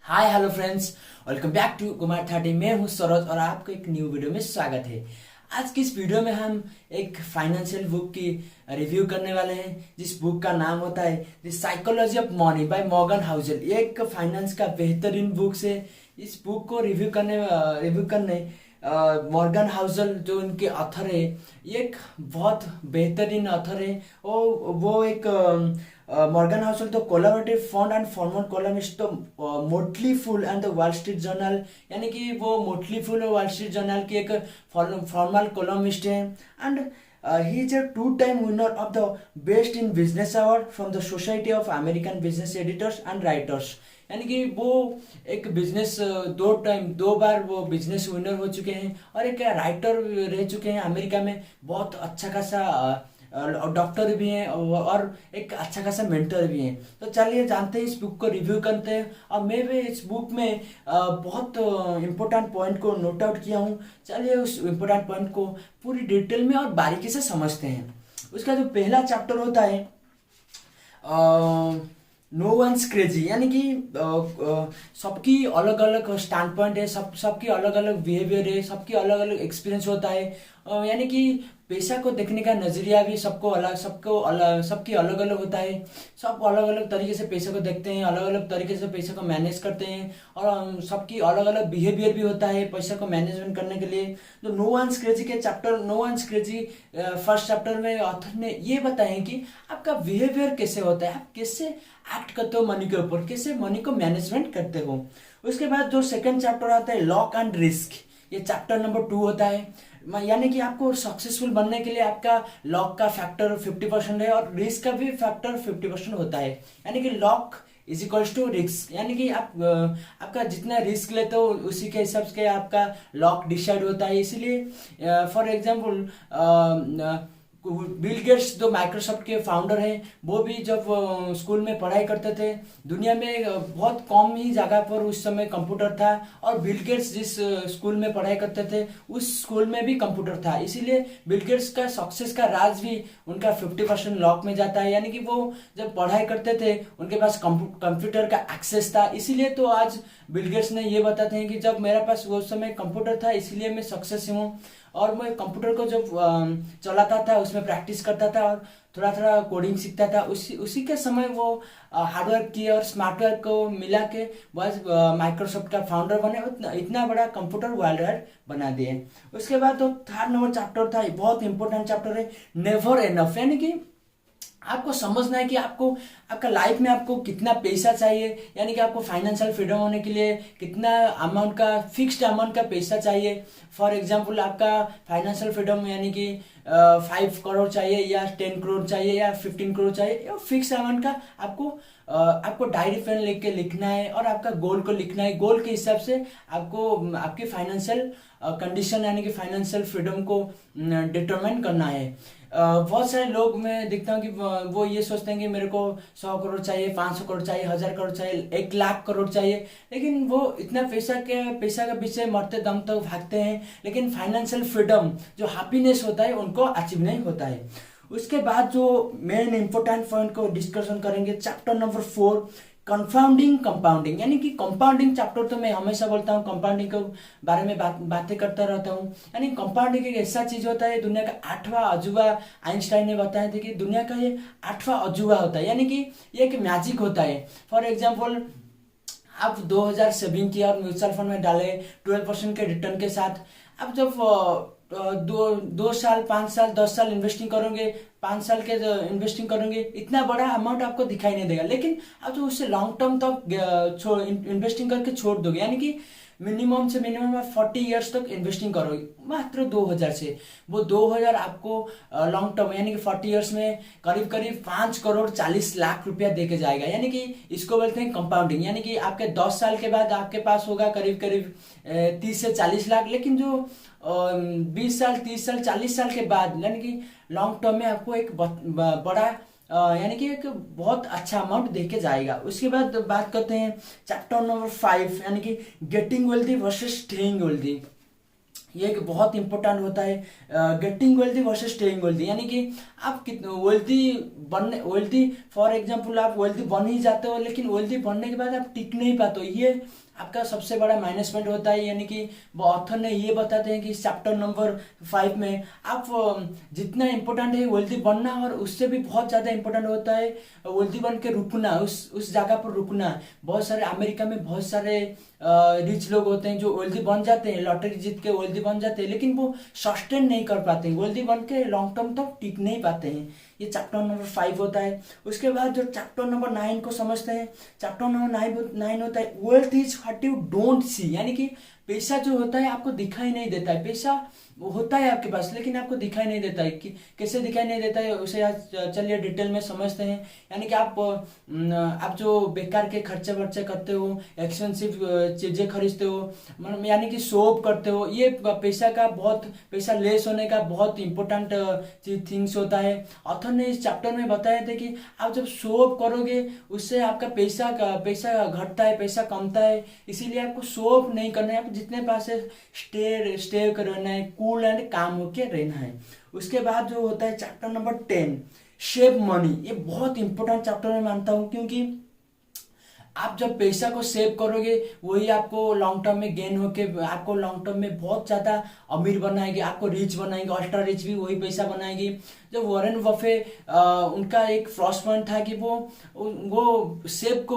Hi hello friends, welcome back to Kumar 30। मैं हूं सरोज और आपको एक न्यू वीडियो में स्वागत है। आज की इस वीडियो में हम एक फाइनेंशियल बुक की रिव्यू करने वाले हैं, जिस बुक का नाम होता है the psychology of money by Morgan Housel. ये एक फाइनेंस का बेहतरीन बुक है। इस बुक को रिव्यू करने मॉर्गन हाउसल जो इनके ऑथर है, ये एक बहुत बेहतरीन ऑथर है। वो एक Morgan Housel to Collaborative Fund and former columnist to Motley Fool and the Wall Street Journal, यानी कि वो मोटली फूल और वॉल स्ट्रीट जर्नल की एक फॉर्मल कॉलमिस्ट है। And he is a two time winner of the best in business award from the society of American business editors and writers, यानी कि वो एक बिजनेस दो बार वो बिजनेस विनर हो चुके हैं और एक राइटर रह चुके हैं अमेरिका में। बहुत अच्छा खासा डॉक्टर भी हैं और एक अच्छा खासा मेंटर भी हैं। तो चलिए जानते हैं, इस बुक को रिव्यू करते हैं। और मैं भी इस बुक में बहुत इम्पोर्टेंट पॉइंट को नोट आउट किया हूँ। चलिए उस इम्पोर्टेंट पॉइंट को पूरी डिटेल में और बारीकी से समझते हैं। उसका जो पहला चैप्टर होता है नो वंस क्रेजी, यानी कि सबकी अलग अलग स्टैंड पॉइंट है, सबकी अलग अलग बिहेवियर है, सबकी अलग अलग एक्सपीरियंस होता है। यानी कि पैसा को देखने का नजरिया भी सबकी अलग अलग होता है। सब अलग अलग तरीके से पैसे को देखते हैं, अलग अलग तरीके से पैसे को मैनेज करते हैं और सबकी अलग अलग बिहेवियर भी होता है पैसे को मैनेजमेंट करने के लिए। तो नो वंस क्रेजी के chapter no one's crazy first chapter में ऑथर ने ये बताया कि आपका बिहेवियर कैसे होता है, आप कैसे एक्ट करते हो मनी के ऊपर, कैसे मनी को मैनेजमेंट करते हो। उसके बाद जो सेकंड चैप्टर आता है लॉक एंड रिस्क, ये चैप्टर नंबर 2 होता है। यानी कि आपको सक्सेसफुल बनने के लिए आपका लॉक का फैक्टर 50% है और रिस्क का भी फैक्टर 50% होता है। यानी कि luck is equals to risk, यानी कि आपका जितना रिस्क लेते हो उसी के हिसाब से आपका लॉक डिसाइड होता है। इसीलिए फॉर एग्जांपल बिल गेट्स जो माइक्रोसॉफ्ट के फाउंडर हैं, वो भी जब स्कूल में पढ़ाई करते थे, दुनिया में बहुत कम ही जगह पर उस समय कंप्यूटर था और बिल गेट्स जिस स्कूल में पढ़ाई करते थे उस स्कूल में भी कंप्यूटर था। इसीलिए बिल गेट्स का सक्सेस का राज भी उनका 50% लॉक में जाता है। यानी कि वो जब पढ़ाई करते थे उनके पास कंप्यूटर का एक्सेस था, इसीलिए तो आज बिल गेट्स ने ये बताते हैं कि जब मेरे पास वो समय कंप्यूटर था इसलिए मैं सक्सेस हूँ। और मैं कंप्यूटर को जब चलाता था उसमें प्रैक्टिस करता था और थोड़ा थोड़ा कोडिंग सीखता था, उसी के समय वो हार्डवर्क किए और स्मार्टवर्क को मिला के बस माइक्रोसॉफ्ट का फाउंडर बने, इतना बड़ा कंप्यूटर वर्ल्ड वाइड बना दिए। उसके बाद तो थर्ड नंबर चैप्टर था, बहुत इंपॉर्टेंट चैप्टर है नेवर एनफ, यानी कि आपको समझना है कि आपको आपका लाइफ में आपको कितना पैसा चाहिए, यानी कि आपको फाइनेंशियल फ्रीडम होने के लिए कितना अमाउंट का फिक्स्ड अमाउंट का पैसा चाहिए। फॉर एग्जांपल आपका फाइनेंशियल फ्रीडम यानी कि 5 करोड़ चाहिए या 10 करोड़ चाहिए या 15 करोड़ चाहिए, या फिक्स अमाउंट का आपको डायरी पेन लेके लिखना है और आपका गोल को लिखना है। गोल के हिसाब से आपको आपकी फाइनेंशियल कंडीशन यानी कि फाइनेंशियल फ्रीडम को डिटरमाइन करना है। बहुत सारे लोग मैं देखता हूँ कि वो ये सोचते हैं कि मेरे को 100 करोड़ चाहिए, 500 करोड़ चाहिए, 1000 करोड़ चाहिए, 1 लाख करोड़ चाहिए, लेकिन वो इतना पैसा के पीछे मरते दम तक भागते हैं, लेकिन फाइनेंशियल फ्रीडम जो हैप्पीनेस होता है उनको अचीव नहीं होता है। उसके बाद जो मेन इंपॉर्टेंट पॉइंट को डिस्कशन करेंगे चैप्टर नंबर 4 कंपाउंडिंग, यानी कि कंपाउंडिंग चैप्टर तो मैं हमेशा बोलता हूँ कंपाउंडिंग के बारे में बातें करता रहता हूँ। यानी कंपाउंडिंग एक ऐसा चीज होता है, दुनिया का 8वां अजूबा, आइंस्टाइन ने बताया था कि दुनिया का ये 8वां अजूबा होता है, यानी कि ये एक मैजिक होता है। फॉर एग्जाम्पल आप 2007 की और म्यूचुअल फंड में डाले 12% के रिटर्न के साथ, आप जब दो साल, 5 साल, 10 साल इन्वेस्टिंग करोगे, 5 साल के इन्वेस्टिंग करोगे, इतना बड़ा अमाउंट आपको दिखाई नहीं देगा। लेकिन आप जो उससे लॉन्ग टर्म तक इन्वेस्टिंग करके छोड़ दोगे, यानी कि मिनिमम से मिनिमम आप 40 ईयर्स तक इन्वेस्टिंग करोगे मात्र 2000 से, वो 2000 आपको लॉन्ग टर्म यानी कि 40 ईयर्स में करीब करीब 5 करोड़ 40 लाख रुपया दे के जाएगा। यानी कि इसको बोलते हैं कंपाउंडिंग, यानी कि आपके 10 साल के बाद आपके पास होगा करीब करीब 30 से 40 लाख, लेकिन जो 20 साल, 30 साल, 40 साल के बाद यानी कि लॉन्ग टर्म में आपको एक बड़ा यानी कि एक बहुत अच्छा अमाउंट देके जाएगा। उसके बाद बात करते हैं चैप्टर नंबर 5 यानी कि getting wealthy versus staying wealthy. ये एक बहुत इंपॉर्टेंट होता है। Getting wealthy versus staying wealthy, यानी कि आप कितने वेल्दी बनने, वेल्दी फॉर एग्जांपल आप वेल्दी बन ही जाते हो, लेकिन वेल्दी बनने के बाद आप टिक नहीं पाते हो, ये आपका सबसे बड़ा माइनस पॉइंट होता है। यानी कि ऑथर ने ये बताते हैं कि चैप्टर नंबर 5 में आप जितना इम्पोर्टेंट है वेल्दी बनना, और उससे भी बहुत ज़्यादा इम्पोर्टेंट होता है वेल्दी बन के रुकना, उस जगह पर रुकना। बहुत सारे अमेरिका में बहुत सारे रिच लोग होते हैं जो वेल्दी बन जाते हैं, लॉटरी जीत के वेल्दी बन जाते हैं, लेकिन वो सस्टेन नहीं कर पाते हैं, वेल्दी बन के लॉन्ग टर्म तक टिक नहीं पाते हैं। ये चैप्टर नंबर 5 होता है। उसके बाद जो चैप्टर नंबर 9 को समझते हैं, चैप्टर नंबर 9 होता है wealth is what you don't see, यानी कि पैसा जो होता है आपको दिखाई नहीं देता है। पैसा वो होता है आपके पास, लेकिन आपको दिखाई नहीं देता है। कि कैसे दिखाई नहीं देता है उसे आज चलिए डिटेल में समझते हैं। यानी कि आप जो बेकार के खर्चे वर्चे करते हो, एक्सपेंसिव चीजें खरीदते हो, यानी कि शॉप करते हो, ये पैसा लेस होने का बहुत इंपॉर्टेंट थिंग्स होता है। ऑथर ने इस चैप्टर में बताया था कि आप जब शॉप करोगे उससे आपका पैसा घटता है, पैसा कमता है, इसीलिए आपको शॉप नहीं करना है। आप जितने पैसे स्टे रहना है, कूल एंड काम होके रहना है। उसके बाद जो होता है चैप्टर नंबर 10 सेव मनी, ये बहुत इंपॉर्टेंट चैप्टर मैं मानता हूँ, क्योंकि आप जब पैसा को सेव करोगे वही आपको लॉन्ग टर्म में गेन होके आपको लॉन्ग टर्म में बहुत ज्यादा अमीर बनाएगी, आपको रिच बनाएंगे, अल्ट्रा रिच भी वही पैसा बनाएगी। जब वॉरेन बफे उनका एक फ्लॉस पॉइंट था कि वो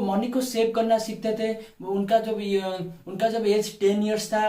मनी को सेव करना सीखते थे। उनका जब एज 10 इयर्स था,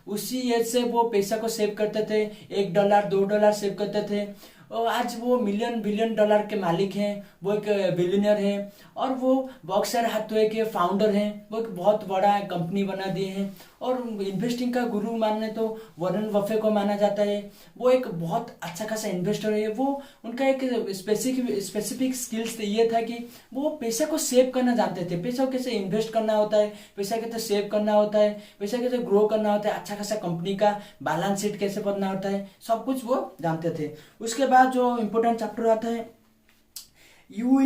उसी एज से वो पैसा को सेव करते थे, $1 $2 सेव करते थे, और आज वो मिलियन बिलियन डॉलर के मालिक हैं। वो एक बिलियनर हैं, और वो बॉक्सर हाथवे के फाउंडर हैं। वो एक बहुत बड़ा कंपनी बना दिए हैं, और इन्वेस्टिंग का गुरु मानने तो वॉरेन बफे को माना जाता है। वो एक बहुत अच्छा खासा इन्वेस्टर है। वो उनका एक स्पेसिफिक स्किल्स ये था कि वो पैसा को सेव करना जानते थे। पैसा को कैसे इन्वेस्ट करना होता है, पैसा कैसे सेव करना होता है, पैसा कैसे ग्रो करना होता है, अच्छा खासा कंपनी का बैलेंस शीट कैसे बनना होता है, सब कुछ वो जानते थे। उसके बाद जो इम्पोर्टेंट चैप्टर आता है यू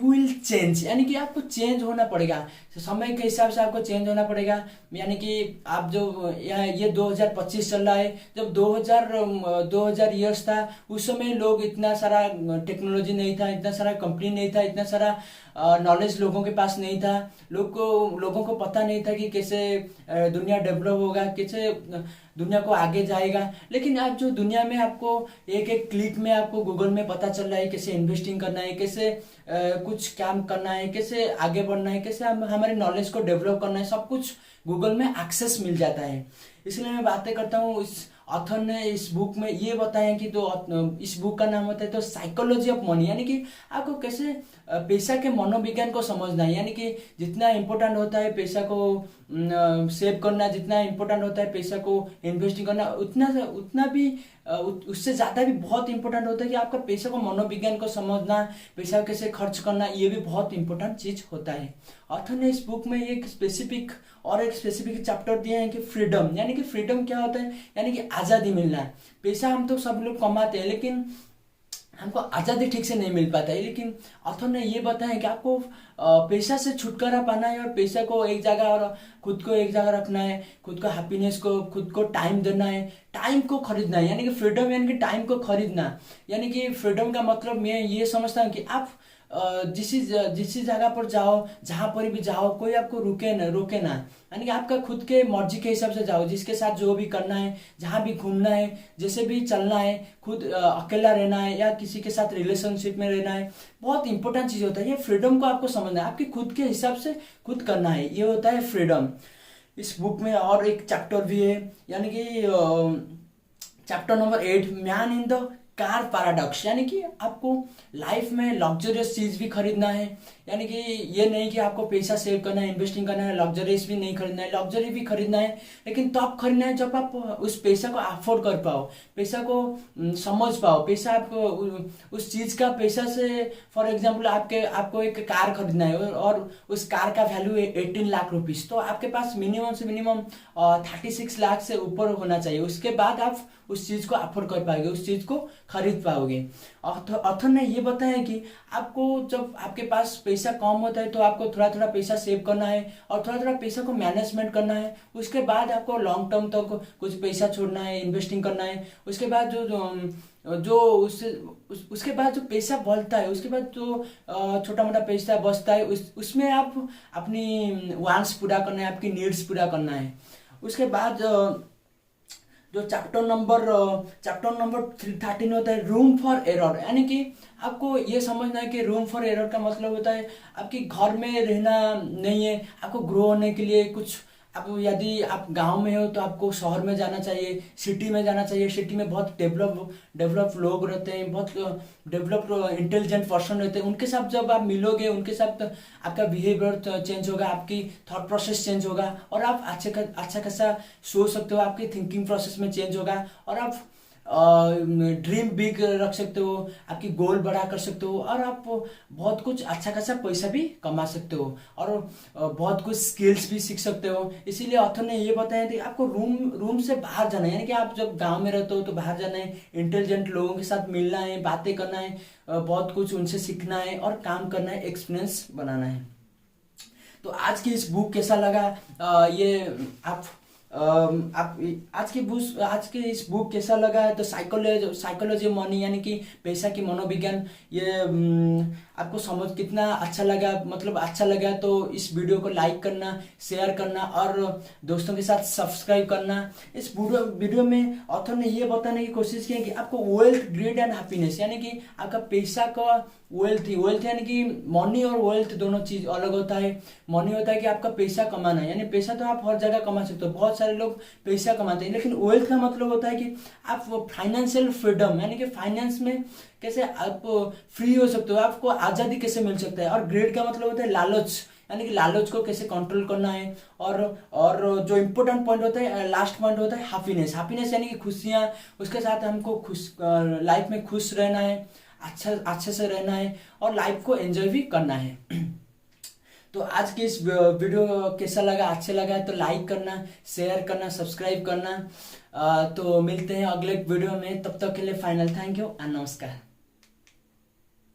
विल चेंज, यानी कि आपको चेंज होना पड़ेगा, समय के हिसाब से आपको चेंज होना पड़ेगा। यानी कि आप जो ये 2025 चल रहा है, जब 2000 ईयर्स था उस समय लोग इतना सारा टेक्नोलॉजी नहीं था, इतना सारा कंपनी नहीं था, इतना सारा नॉलेज लोगों के पास नहीं था। लोगों को पता नहीं था कि कैसे दुनिया डेवलप होगा, कैसे दुनिया को आगे जाएगा। लेकिन आज जो दुनिया में आपको एक एक क्लिक में आपको गूगल में पता चल रहा है कैसे इन्वेस्टिंग करना है, कैसे कुछ काम करना है, कैसे आगे बढ़ना है, कैसे हमारे नॉलेज को डेवलप करना है, सब कुछ गूगल में एक्सेस मिल जाता है। इसलिए मैं बातें करता हूँ। इस ऑथर ने इस बुक में ये बताया कि इस बुक का नाम होता है तो साइकोलॉजी ऑफ मनी, यानी कि आपको कैसे पैसा के मनोविज्ञान को समझना है। यानी कि जितना इम्पोर्टेंट होता है पैसा को सेव करना, जितना इम्पोर्टेंट होता है पैसा को इन्वेस्टिंग करना, उतना भी उससे ज़्यादा भी बहुत इंपॉर्टेंट होता है कि आपका पैसा को मनोविज्ञान को समझना, पैसा कैसे खर्च करना, ये भी बहुत इंपॉर्टेंट चीज होता है। ऑथर ने इस बुक में एक स्पेसिफिक चैप्टर दिए हैं कि फ्रीडम, यानी कि फ्रीडम क्या होता है, यानी कि आज़ादी मिलना है। पैसा हम तो सब लोग कमाते हैं, लेकिन हमको आज़ादी ठीक से नहीं मिल पाता है। लेकिन ऑथर ने ये बताया कि आपको पैसा से छुटकारा पाना है, और पैसा को एक जगह और खुद को एक जगह रखना है, खुद को हैप्पीनेस को, खुद को टाइम देना है, टाइम को खरीदना है। यानी कि फ्रीडम यानी कि टाइम को खरीदना। यानी कि फ्रीडम का मतलब मैं ये समझता हूँ कि आप जिस जगह पर जाओ, जहाँ पर भी जाओ, कोई आपको रोके ना। यानी कि आपका खुद के मर्जी के हिसाब से जाओ, जिसके साथ जो भी करना है, जहाँ भी घूमना है, जैसे भी चलना है, खुद अकेला रहना है या किसी के साथ रिलेशनशिप में रहना है, बहुत इंपॉर्टेंट चीज होता है। ये फ्रीडम को आपको समझना है, आपकी खुद के हिसाब से खुद करना है, ये होता है फ्रीडम। इस बुक में और एक चैप्टर भी है, यानी कि chapter number 8 man in the car paradox, यानी कि आपको लाइफ में लग्जरियस चीज भी खरीदना है। यानी कि ये नहीं कि आपको पैसा सेव करना है, इन्वेस्टिंग करना है, लग्जरियस भी नहीं खरीदना है, लग्जरी भी खरीदना है, लेकिन तब खरीदना है जब आप उस पैसा को अफोर्ड कर पाओ, पैसा को समझ पाओ। पैसा आपको उस चीज का पैसा से, फॉर एग्जाम्पल आपको एक कार खरीदना है और उस कार का वैल्यू है 18 लाख रुपीज, तो आपके पास मिनिमम से मिनिमम 36 लाख से ऊपर होना चाहिए। उसके बाद आप उस चीज को अफोर्ड कर पाओगे, उस चीज को खरीद पाओगे। ऑथर ने ये बताया कि आपको जब आपके पास पैसा कम होता है तो आपको थोड़ा थोड़ा पैसा सेव करना है और थोड़ा थोड़ा पैसा को मैनेजमेंट करना है। उसके बाद आपको लॉन्ग टर्म तक कुछ पैसा छोड़ना है, इन्वेस्टिंग करना है। उसके बाद जो उसके बाद जो पैसा बढ़ता है, उसके बाद जो छोटा मोटा पैसा बचता है, उसमें आप अपनी वांट्स पूरा करना है, आपकी नीड्स पूरा करना है। उसके बाद जो चैप्टर नंबर 13 होता है रूम फॉर एरर, यानी कि आपको ये समझना है कि रूम फॉर एरर का मतलब होता है आपकी घर में रहना नहीं है, आपको ग्रो होने के लिए कुछ, आप यदि आप गांव में हो तो आपको शहर में जाना चाहिए, सिटी में जाना चाहिए। सिटी में बहुत डेवलप लोग रहते हैं, बहुत डेवलप इंटेलिजेंट पर्सन रहते हैं। उनके साथ जब आप मिलोगे, उनके साथ आपका बिहेवियर चेंज होगा, आपकी थॉट प्रोसेस चेंज होगा और आप अच्छा खासा सोच सकते हो, आपकी थिंकिंग प्रोसेस में चेंज होगा और आप ड्रीम बिग रख सकते हो, आपकी गोल बड़ा कर सकते हो और आप बहुत कुछ अच्छा खासा पैसा भी कमा सकते हो और बहुत कुछ स्किल्स भी सीख सकते हो। इसीलिए ऑथर ने ये बताया कि आपको रूम से बाहर जाना है, यानी कि आप जब गांव में रहते हो तो बाहर जाना है, इंटेलिजेंट लोगों के साथ मिलना है, बातें करना है, बहुत कुछ उनसे सीखना है और काम करना है, एक्सपीरियंस बनाना है। तो आज की इस बुक कैसा लगा, ये आप आज के इस बुक कैसा लगा है? तो साइकोलॉजी मनी, यानी कि पैसा की मनोविज्ञान, ये आपको समझ कितना अच्छा लगा, मतलब अच्छा लगा तो इस वीडियो को लाइक करना, शेयर करना और दोस्तों के साथ सब्सक्राइब करना। इस वीडियो में ऑथर ने ये बताने की कोशिश की है कि आपको वेल्थ, ग्रीड एंड हैप्पीनेस, यानी कि आपका पैसा का वेल्थ यानी कि मनी और वेल्थ दोनों चीज अलग होता है। मनी होता है कि आपका पैसा कमाना है, यानी पैसा तो आप हर जगह कमा सकते हो, बहुत सारे लोग पैसा कमाते हैं। लेकिन वेल्थ का मतलब होता है कि आप फाइनेंशियल फ्रीडम, यानी कि फाइनेंस में कैसे आप फ्री हो सकते हो, आपको आजादी कैसे मिल सकता है। और ग्रेड का मतलब होता है लालच, यानी कि लालच को कैसे कंट्रोल करना है। और जो इम्पोर्टेंट पॉइंट होता है, लास्ट पॉइंट होता है हैप्पीनेस यानी कि खुशियाँ, उसके साथ हमको लाइफ में खुश रहना है, अच्छे से रहना है और लाइफ को एंजॉय भी करना है। तो आज की इस वीडियो कैसा लगा, अच्छा लगा तो लाइक करना, शेयर करना, सब्सक्राइब करना। तो मिलते हैं अगले वीडियो में, तब तक के लिए फाइनल थैंक यू एंड नमस्कार।